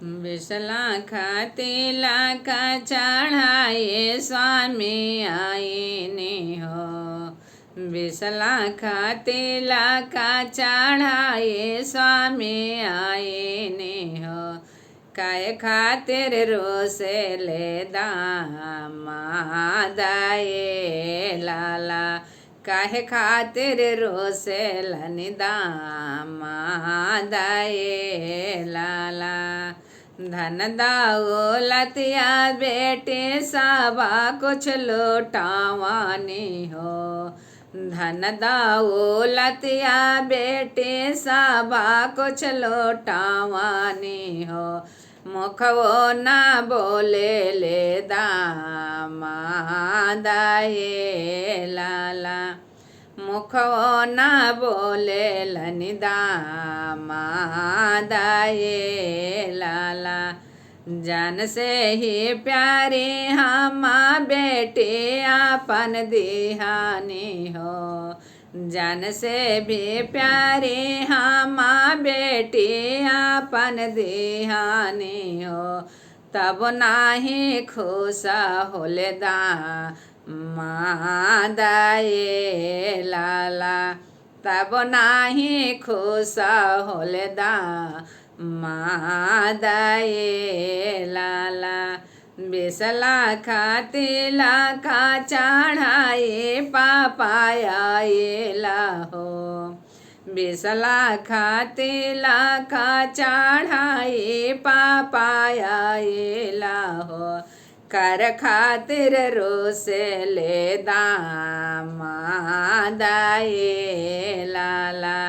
बिसला खातिला का चढ़ाए स्वामी आए ने हो। बिसला खातिला का चढ़ाए स्वामी आए ने हो। काय खातिर रोसे ले दामादाए लाला। काहे खातिर रोसे लनि दामादाए लाला। धन दौलतिया बेटे सबा कुछ लुटावानी हो। धन दौलतिया बेटे सबा कुछ लुटावानी हो। मुखवो ना बोले ले दामादाए लाला। मुखवो ना बोले लनि दामादाए लाला। जान से ही प्यारे हम बेटे आपन दिहानी हो। जान से भी प्यारे हम बेटे आपन दिहानी हो। तब नाही खुश होले दामादाए लाला। तब नाही खुश होले दामादाए लाला। बिसला खातिला का चढ़ाए पापाए लाहो। बिसला खातिला का चढ़ाए पापाए लाहो। कर खातिर रोसे ले दामादाए लाला।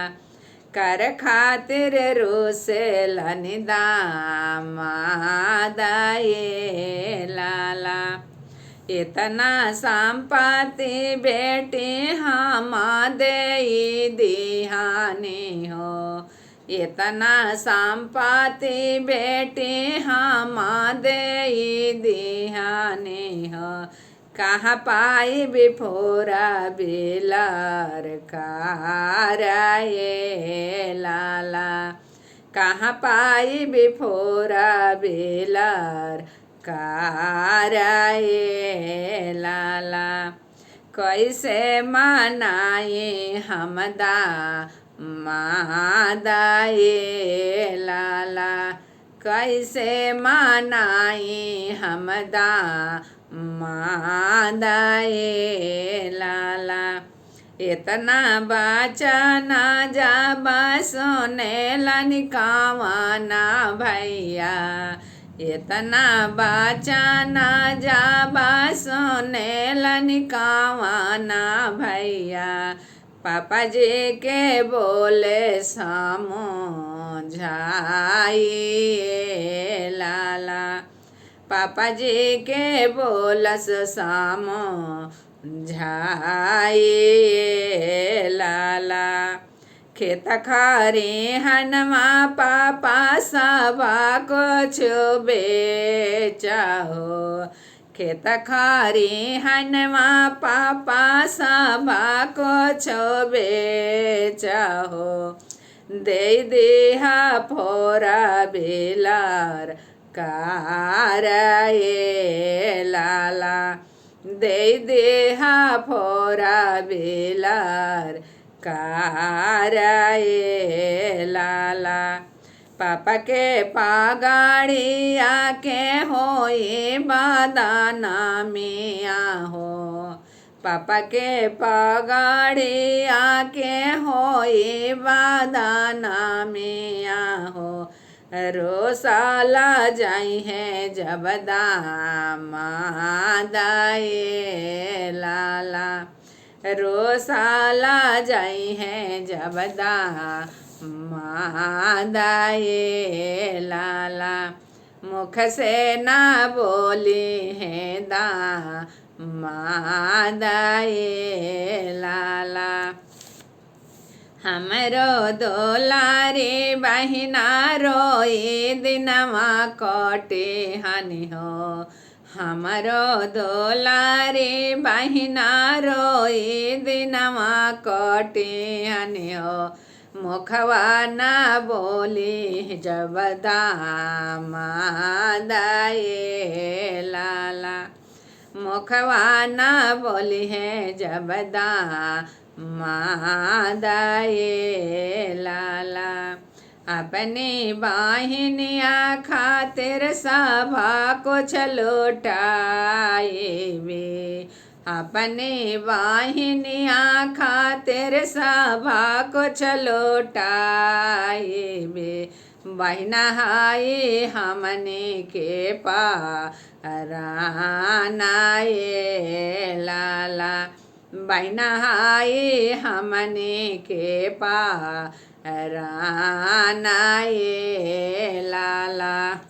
कर खातिर रोसे लनि दामादाए लाला। इतना संपत्ति बेटी हम देई दिहानी हो। इतना संपत्ति बेटी हम देई दिहानी हो। कहाँ पाई बिफोरा बिलर कराए लाला। कहाँ पाई बिफोरा बिलर कराए लाला। कैसे मनाए हम दामादाए लाला। कैसे मनाए हम दामादाए लाला। इतना बचना जब सुने लनि कावना भैया। इतना बचना जब सुने लनि कावना भैया। पापा जी के बोले समझाइए लाला। पापा जी के बोलस समझाइए लाला। खेत खारी हनमा पापा सबा कुछ बेचा हो। खेत खारी हनमा पापा सबा कुछ बेचा हो। दे दिहा फोरा बिलर कराए लाला। दे दिहा फोरा बिलर कराए लाला। पापा के पागाड़िया के होई बदाना मिया हो। पापा के पगाड़िया के होई बदाना मिया हो। रोसाला जाई है जब दामादाए लाला। रोसाला जाई है जब दामादाए लाला। मुख से ना बोली है दामादाए लाला। हमरो दुलारी बहिना रोई दिनवा कटे हनि हो। हमरो दुलारी बहिना रोई दिनवा कटे हनि हो। मुखवा न बोली जब दामाद ये लाला। मुखवा न बोली है जब दामाद ये लाला। अपनी बाहिनिया खातिर सभा कुछ लुटाए वे। अपनी वाहिनिया खातिर सभा कुछ लुटाए बे। बहिना हाय हमने के पाराना ये लाला। बहिना हाय हमने के पाराना ये लाला।